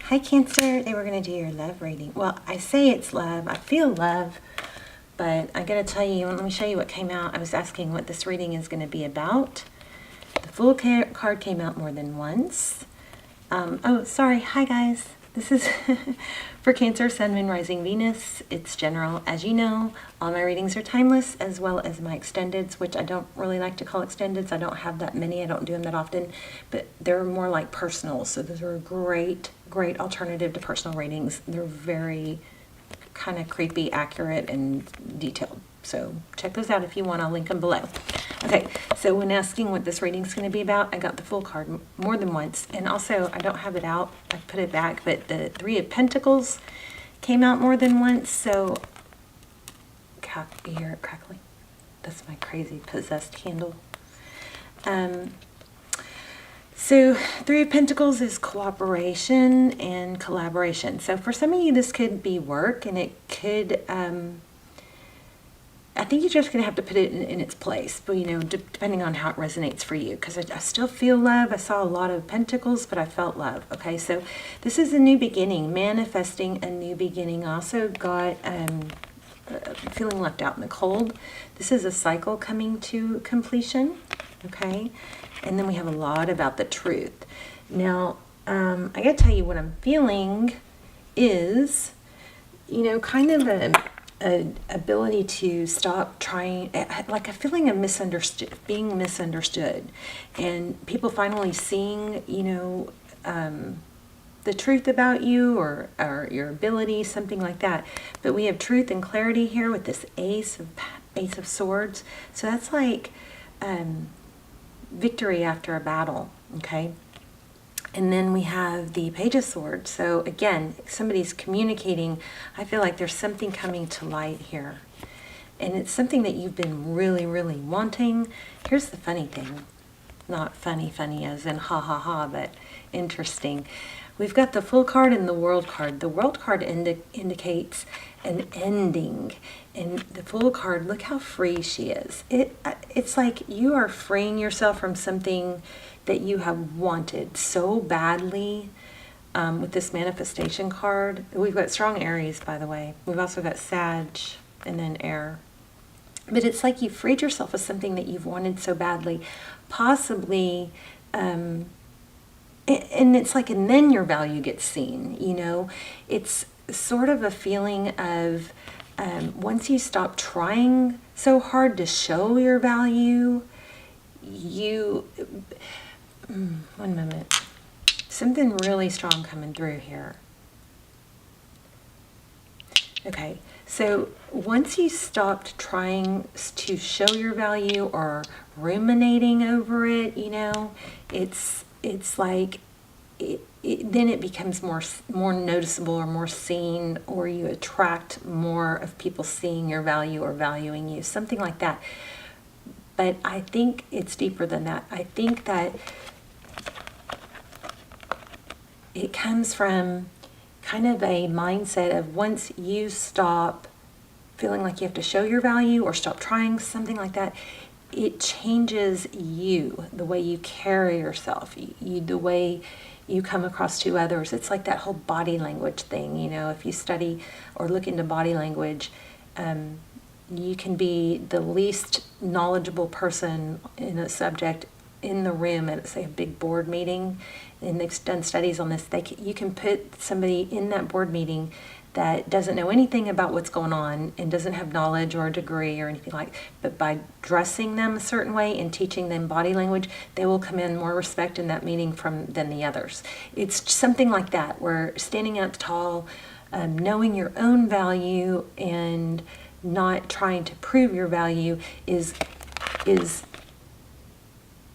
Hi Cancer, they were going to do your love reading. Well, I say it's love, I feel love, but I got to tell you, let me show you what came out. I was asking what this reading is going to be about. The Fool card came out more than once. Oh, sorry, hi guys. This is for Cancer, Sun, Moon, Rising, Venus. It's general. As you know, all my readings are timeless, as well as my extendeds, which I don't really like to call extendeds. I don't have that many. I don't do them that often, but they're more like personal. So those are a great alternative to personal readings. They're very kind of creepy, accurate, and detailed. So check those out if you want. I'll link them below. Okay, so when asking what this reading is going to be about, I got the Fool card more than once. And also, I don't have it out. I put it back, but the Three of Pentacles came out more than once. So, you hear it crackling? That's my crazy possessed candle. So Three of Pentacles is cooperation and collaboration. So for some of you, this could be work, and it could... I think you're just going to have to put it in its place, but you know, depending on how it resonates for you, because I still feel love. I saw a lot of pentacles, but I felt love. Okay, so this is a new beginning, manifesting a new beginning. I also got feeling left out in the cold. This is a cycle coming to completion. Okay, and then we have a lot about the truth. Now, I got to tell you what I'm feeling is, you know, kind of an ability to stop trying, like a feeling of being misunderstood, and people finally seeing, you know, the truth about you or your ability, something like that. But we have truth and clarity here with this Ace of Swords. So that's like victory after a battle. Okay. And then we have the Page of Swords. So again, somebody's communicating. I feel like there's something coming to light here. And it's something that you've been really, really wanting. Here's the funny thing. Not funny as in ha ha ha, but interesting. We've got the Fool card and the World card. The World card indicates an ending. And the Fool card, look how free she is. It's like you are freeing yourself from something that you have wanted so badly with this manifestation card. We've got strong Aries, by the way. We've also got Sag and then Air. But it's like you freed yourself of something that you've wanted so badly, possibly, and it's like, and then your value gets seen, you know? It's sort of a feeling of once you stop trying so hard to show your value, one moment. Something really strong coming through here. Okay, so once you stopped trying to show your value or ruminating over it, you know, it's like then it becomes more noticeable or more seen, or you attract more of people seeing your value or valuing you, something like that. But I think it's deeper than that. I think that it comes from kind of a mindset of once you stop feeling like you have to show your value or stop trying, something like that, it changes you, the way you carry yourself, the way you come across to others. It's like that whole body language thing, you know, if you study or look into body language, you can be the least knowledgeable person in a subject in the room at, say, a big board meeting, and they've done studies on this. You can put somebody in that board meeting that doesn't know anything about what's going on and doesn't have knowledge or a degree or anything like, but by dressing them a certain way and teaching them body language, they will command more respect in that meeting than the others. It's something like that, where standing out tall, knowing your own value and not trying to prove your value is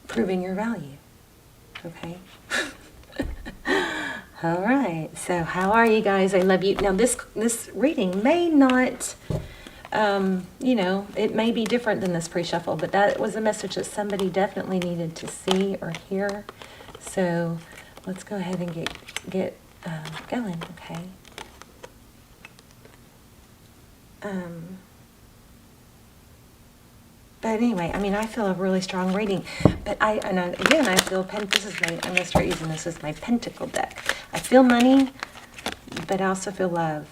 proving your value. Okay. All right. So how are you guys? I love you. Now this reading may not, you know, it may be different than this pre-shuffle, but that was a message that somebody definitely needed to see or hear. So let's go ahead and get going. Okay. But anyway, I mean, I feel a really strong reading. But again, I feel, I'm going to start using this as my pentacle deck. I feel money, but I also feel love.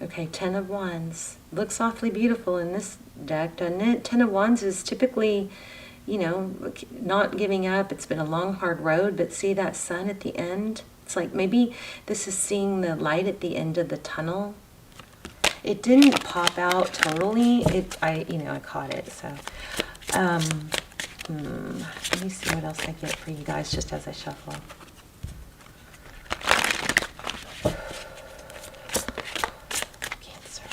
Okay, 10 of Wands. Looks awfully beautiful in this deck, doesn't it? 10 of Wands is typically, you know, not giving up. It's been a long, hard road, but see that sun at the end? It's like maybe this is seeing the light at the end of the tunnel. It didn't pop out totally. I caught it. So, let me see what else I get for you guys just as I shuffle. Cancer.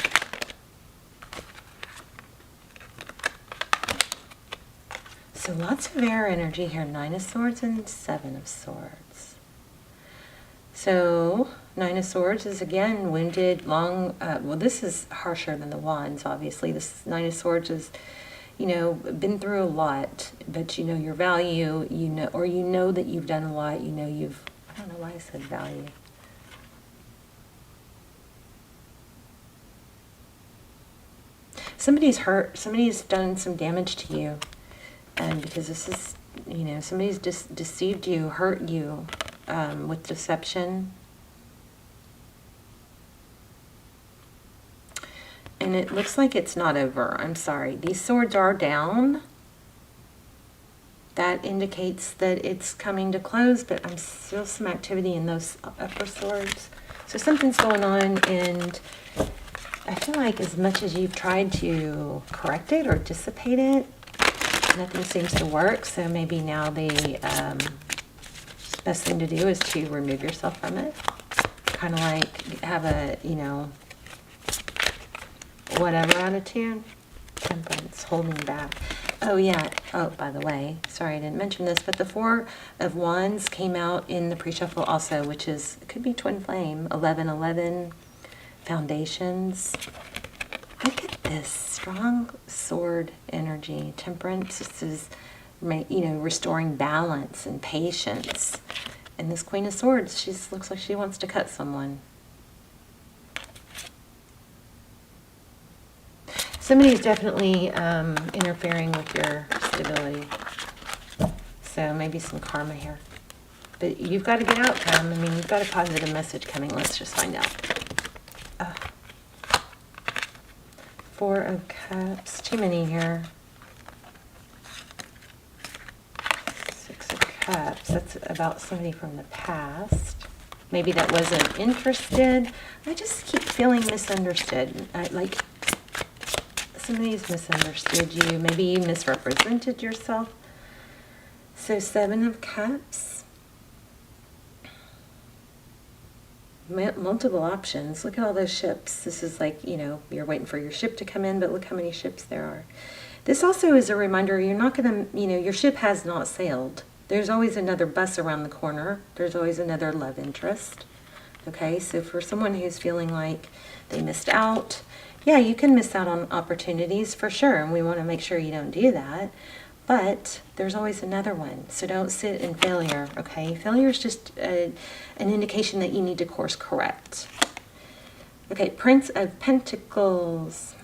So lots of air energy here. 9 of Swords and 7 of Swords. So 9 of Swords is again wounded, long. Well, this is harsher than the Wands, obviously. This 9 of Swords is, you know, been through a lot, but you know your value, you know, or you know that you've done a lot. You know you've. I don't know why I said value. Somebody's hurt. Somebody's done some damage to you, and because this is, you know, somebody's deceived you, hurt you. With deception. And it looks like it's not over. I'm sorry. These swords are down. That indicates that it's coming to close, but I'm still some activity in those upper swords. So something's going on, and I feel like as much as you've tried to correct it or dissipate it, nothing seems to work. So maybe now the best thing to do is to remove yourself from it. Kind of like have a, you know, whatever attitude. Temperance, holding back. Oh yeah, oh by the way, sorry I didn't mention this, but the 4 of Wands came out in the pre-shuffle also, which is, it could be twin flame, 1111, foundations. Look at this, strong sword energy. Temperance, this is, you know, restoring balance and patience. And this Queen of Swords, she looks like she wants to cut someone. Somebody's definitely interfering with your stability. So maybe some karma here. But you've got a good outcome. I mean, you've got a positive message coming. Let's just find out. 4 of Cups. Too many here. 6 of Cups. That's about somebody from the past. Maybe that wasn't interested. I just keep feeling misunderstood. Like somebody's misunderstood you. Maybe you misrepresented yourself. So 7 of Cups. Multiple options. Look at all those ships. This is like, you know, you're waiting for your ship to come in, but look how many ships there are. This also is a reminder you're not going to, you know, your ship has not sailed. There's always another bus around the corner. There's always another love interest. Okay, so for someone who's feeling like they missed out, yeah, you can miss out on opportunities for sure, and we want to make sure you don't do that. But there's always another one, so don't sit in failure, okay? Failure is just an indication that you need to course correct. Okay, Prince of Pentacles.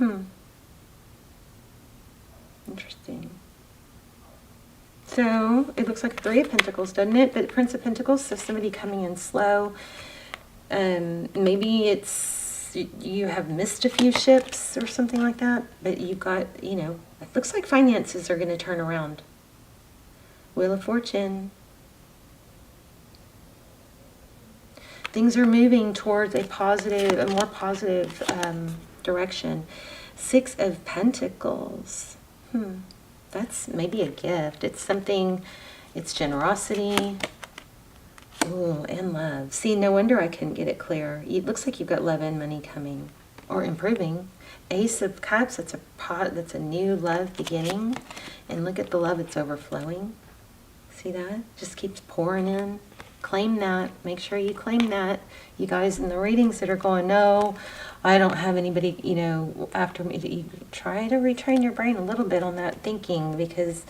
Interesting. So it looks like 3 of Pentacles, doesn't it? But Prince of Pentacles, so somebody coming in slow. Maybe it's you have missed a few ships or something like that, but you've got, you know, it looks like finances are going to turn around. Wheel of Fortune. Things are moving towards a more positive direction. 6 of Pentacles. That's maybe a gift. It's something, it's generosity. Ooh, and love. See, no wonder I couldn't get it clear. It looks like you've got love and money coming or improving. Ace of Cups, that's a new love beginning. And look at the love, it's overflowing. See that? Just keeps pouring in. Claim that. Make sure you claim that. You guys in the readings that are going, no, I don't have anybody, you know, after me. You try to retrain your brain a little bit on that thinking, because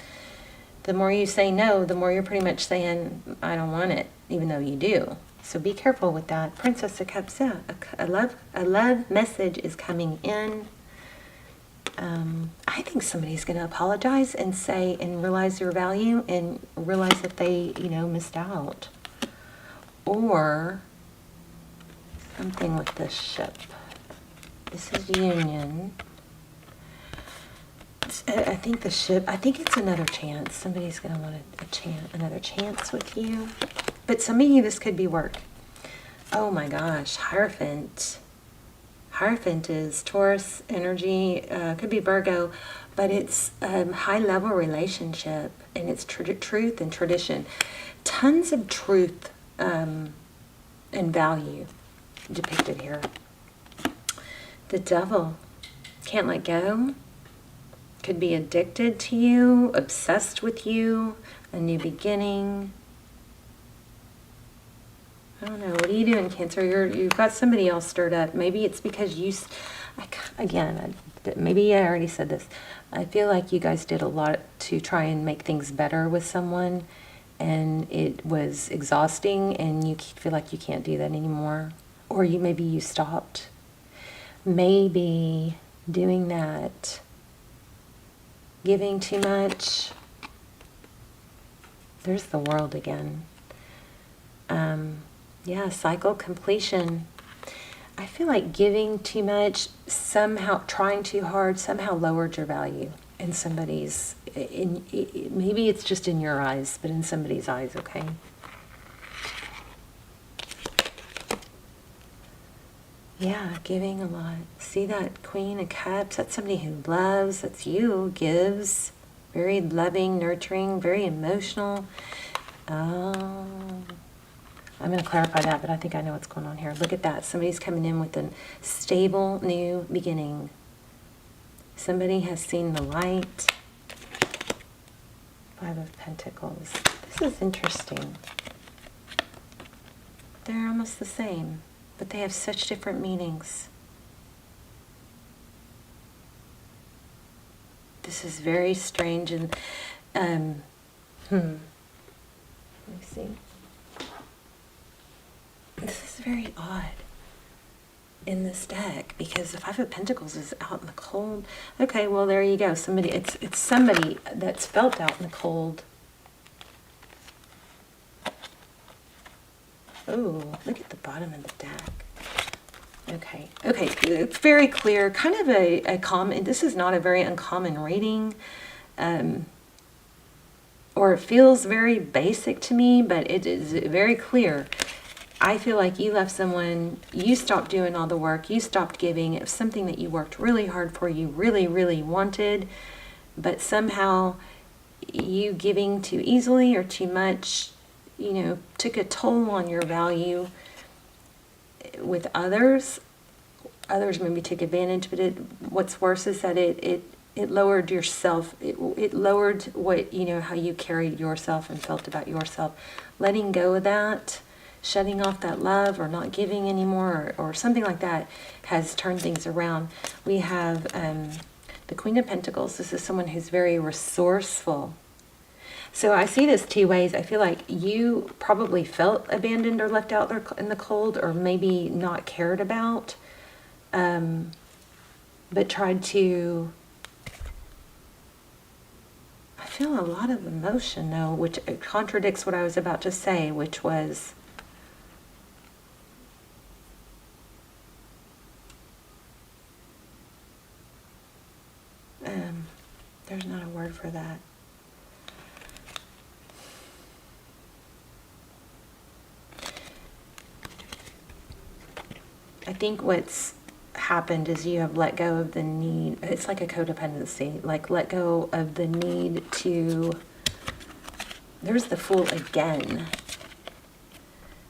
the more you say no, the more you're pretty much saying, I don't want it, even though you do. So be careful with that. Princess of Cups, yeah, a love message is coming in. I think somebody's going to apologize and say, and realize your value and realize that they, missed out. Or something with this ship. This is union. I think the ship, I think it's another chance. Somebody's going to want another chance with you. But some of you, this could be work. Oh my gosh, Hierophant. Hierophant is Taurus energy, could be Virgo, but it's high-level relationship, and it's truth and tradition. Tons of truth and value depicted here. The Devil, can't let go, could be addicted to you, obsessed with you, a new beginning. I don't know. What are you doing, Cancer? You've got somebody else stirred up. Maybe it's because maybe I already said this. I feel like you guys did a lot to try and make things better with someone, and it was exhausting, and you feel like you can't do that anymore. Or maybe you stopped. Maybe doing that, giving too much. There's the World again. Yeah, cycle completion. I feel like giving too much, somehow trying too hard, somehow lowered your value in somebody's, maybe it's just in your eyes, but in somebody's eyes, okay? Yeah, giving a lot. See that Queen of Cups? That's somebody who loves, that's you, gives, very loving, nurturing, very emotional. I'm going to clarify that, but I think I know what's going on here. Look at that. Somebody's coming in with a stable new beginning. Somebody has seen the light. Five of Pentacles. This is interesting. They're almost the same, but they have such different meanings. This is very strange and, let me see. This is very odd in this deck because the Five of Pentacles is out in the cold. Okay, well there you go. It's somebody that's felt out in the cold. Oh, look at the bottom of the deck. Okay, it's very clear. Kind of a common. This is not a very uncommon reading, or it feels very basic to me, but it is very clear. I feel like you left someone, you stopped doing all the work, you stopped giving. It was something that you worked really hard for, you really, really wanted, but somehow you giving too easily or too much, took a toll on your value with others. Others maybe took advantage, but what's worse is that it lowered yourself. It lowered what, how you carried yourself and felt about yourself. Letting go of that, shutting off that love or not giving anymore or something like that has turned things around. We have the Queen of Pentacles. This is someone who's very resourceful. So I see this two ways. I feel like you probably felt abandoned or left out there in the cold or maybe not cared about, but tried to... I feel a lot of emotion though, which contradicts what I was about to say, which was... there's not a word for that. I think what's happened is you have let go of the need. It's like a codependency, like let go of the need to... There's the Fool again.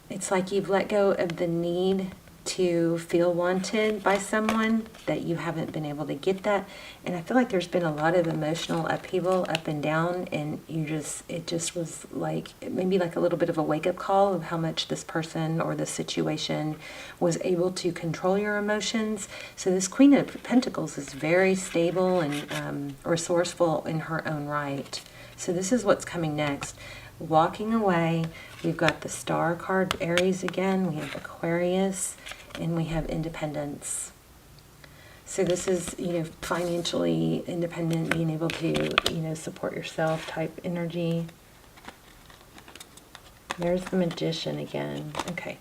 It's like you've let go of the need to feel wanted by someone, that you haven't been able to get that. And I feel like there's been a lot of emotional upheaval up and down, and it just was like maybe like a little bit of a wake-up call of how much this person or this situation was able to control your emotions. So this Queen of Pentacles is very stable and resourceful in her own right. So this is what's coming next. Walking away. We've got the Star card, Aries again. We have Aquarius, and we have Independence. So this is, you know, financially independent, being able to, you know, support yourself type energy. There's the Magician again. Okay.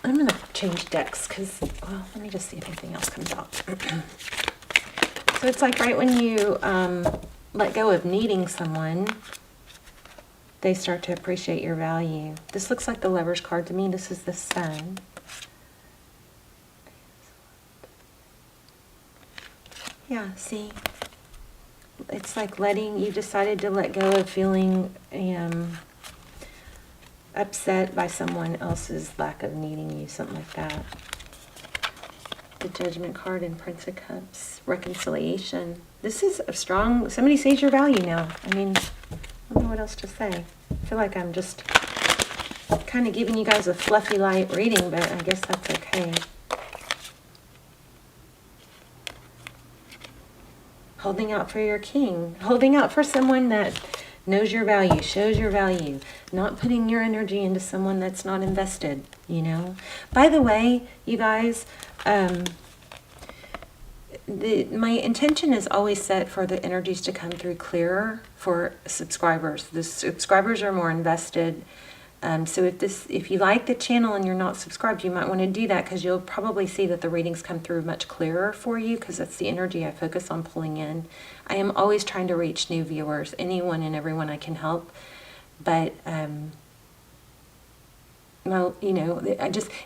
I'm going to change decks because, well, let me just see if anything else comes out. So it's like right when you let go of needing someone, they start to appreciate your value. This looks like the Lover's card to me. This is the Sun. Yeah, see? It's like you decided to let go of feeling upset by someone else's lack of needing you, something like that. The Judgment card and Prince of Cups, reconciliation. This is a strong, somebody sees your value now. I mean, I don't know what else to say. I feel like I'm just kind of giving you guys a fluffy light reading, but I guess that's okay. Holding out for your king. Holding out for someone that knows your value, shows your value. Not putting your energy into someone that's not invested, you know. By the way, you guys, my intention is always set for the energies to come through clearer for subscribers. The subscribers are more invested. So if you like the channel and you're not subscribed, you might want to do that, because you'll probably see that the readings come through much clearer for you, because that's the energy I focus on pulling in. I am always trying to reach new viewers, anyone and everyone I can help. But, well, you know,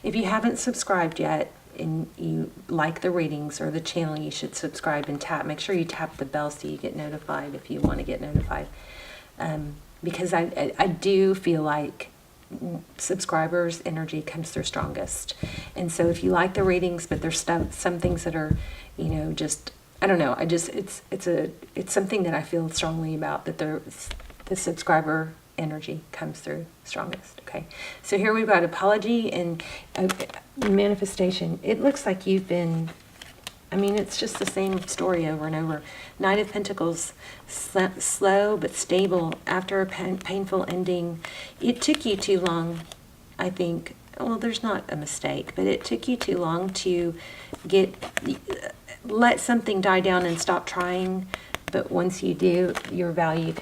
if you haven't subscribed yet and you like the readings or the channel, you should subscribe and make sure you tap the bell so you get notified if you want to get notified. Because I do feel like subscribers' energy comes through strongest. And so if you like the readings, but there's some things that are, you know, just, I don't know, it's something that I feel strongly about, that the subscriber energy comes through strongest. Okay, so here we've got apology and manifestation. It looks like you've been, I mean, it's just the same story over and over. Knight of Pentacles, slow but stable after a painful ending. It took you too long, I think. Well, there's not a mistake, but it took you too long to let something die down and stop trying. But once you do, your value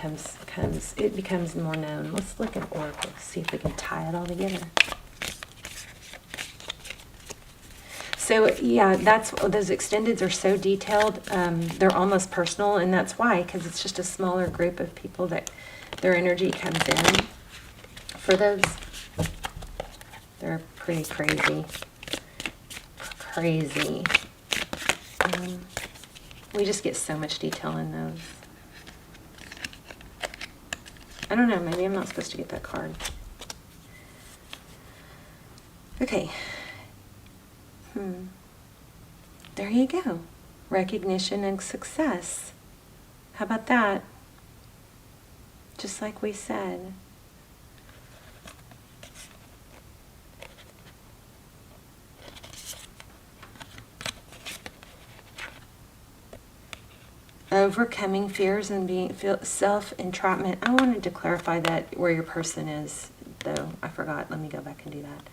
it becomes more known. Let's look at Oracle, see if we can tie it all together. So yeah, those extendeds are so detailed. They're almost personal, and that's why, because it's just a smaller group of people that their energy comes in. For those, they're pretty crazy. We just get so much detail in those. I don't know, maybe I'm not supposed to get that card. Okay. There you go. Recognition and success. How about that? Just like we said. Overcoming fears and being self-entrapment. I wanted to clarify that where your person is, though. I forgot. Let me go back and do that.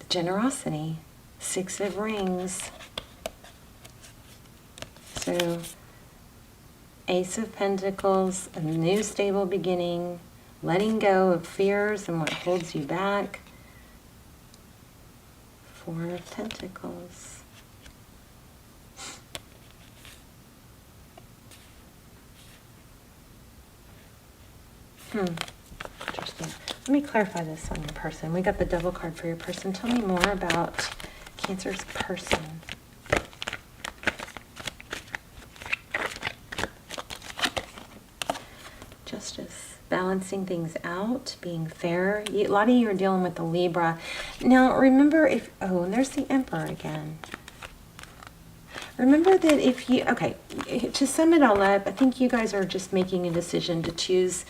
Generosity. 6 of Rings. So, Ace of Pentacles, a new stable beginning, letting go of fears and what holds you back. 4 of Pentacles. Interesting. Let me clarify this on your person. We got the Devil card for your person. Tell me more about Cancer's person. Justice. Balancing things out, being fair. A lot of you are dealing with the Libra. Now, remember and there's the Emperor again. Remember that to sum it all up, I think you guys are just making a decision to choose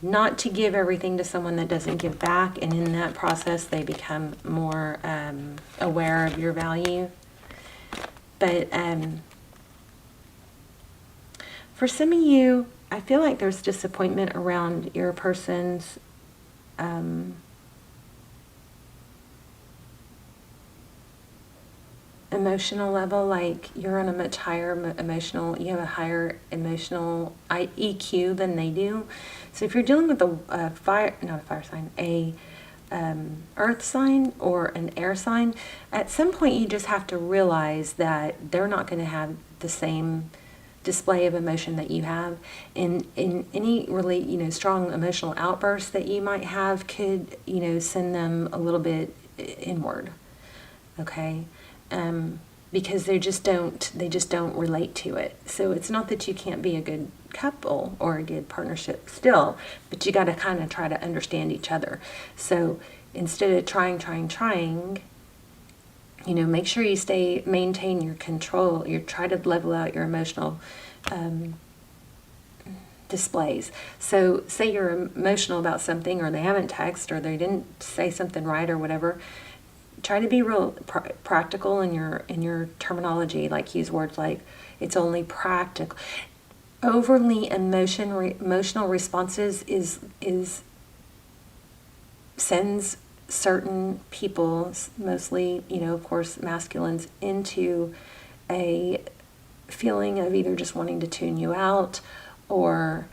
not to give everything to someone that doesn't give back, and in that process they become more aware of your value. But for some of you, I feel like there's disappointment around your person's emotional level, like you're on a much higher emotional, you have a higher emotional EQ than they do. So if you're dealing with a fire, not a fire sign, a earth sign or an air sign, at some point you just have to realize that they're not going to have the same display of emotion that you have. In any really, strong emotional outbursts that you might have could, send them a little bit inward. Okay. Because they just don't relate to it. So it's not that you can't be a good couple or a good partnership still, but you got to kind of try to understand each other. So instead of trying, make sure you maintain your control. You try to level out your emotional displays. So say you're emotional about something, or they haven't texted, or they didn't say something right, or whatever. Try to be real practical in your terminology. Like use words like it's only practical. Overly emotional responses sends certain people, mostly of course masculines, into a feeling of either just wanting to tune you out or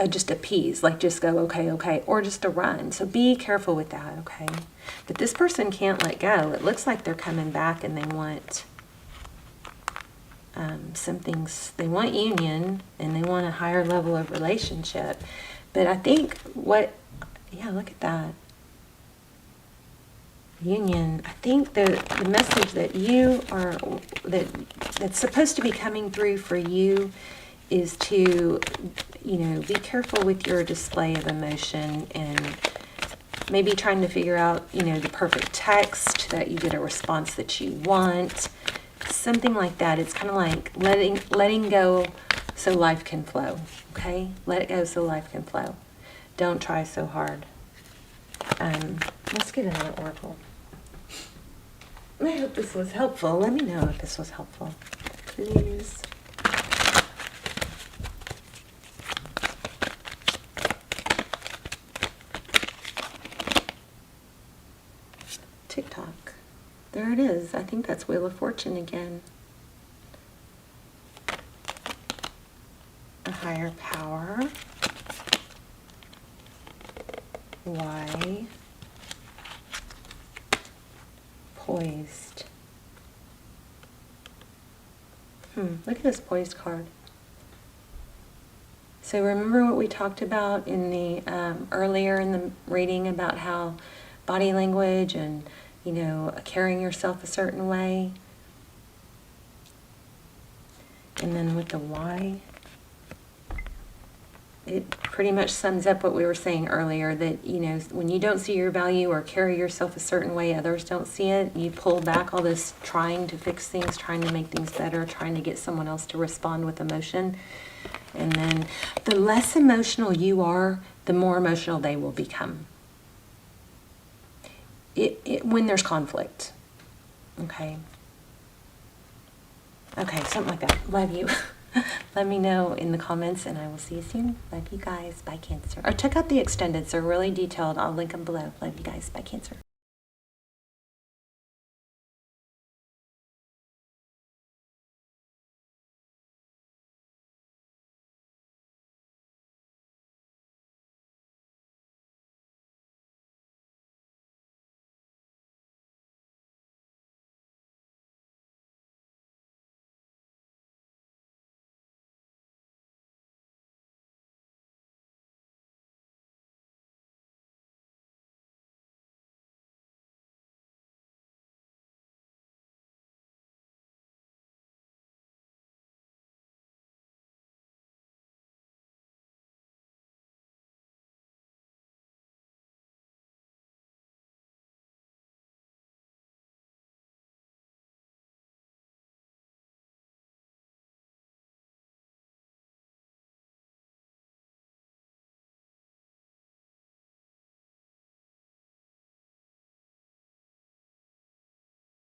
just appease, like just go okay, or just to run. So be careful with that, okay? But this person can't let go. It looks like they're coming back and they want they want union and they want a higher level of relationship. But I think look at that. Union. I think the message that that's supposed to be coming through for you is to, be careful with your display of emotion, and maybe trying to figure out, the perfect text that you get a response that you want, something like that. It's kind of like letting go so life can flow, okay? Let it go so life can flow. Don't try so hard. Let's get another oracle. I hope this was helpful. Let me know if this was helpful, please. TikTok. There it is. I think that's Wheel of Fortune again. A higher power. Why? Poised. Look at this poised card. So remember what we talked about in the earlier in the reading about how body language and carrying yourself a certain way. And then with the why, it pretty much sums up what we were saying earlier, that, when you don't see your value or carry yourself a certain way, others don't see it, you pull back all this trying to fix things, trying to make things better, trying to get someone else to respond with emotion. And then the less emotional you are, the more emotional they will become. When there's conflict. Okay, something like that. Love you. Let me know in the comments, and I will see you soon. Love you guys. Bye, Cancer. Or check out the extendeds. They're really detailed. I'll link them below. Love you guys. Bye, Cancer.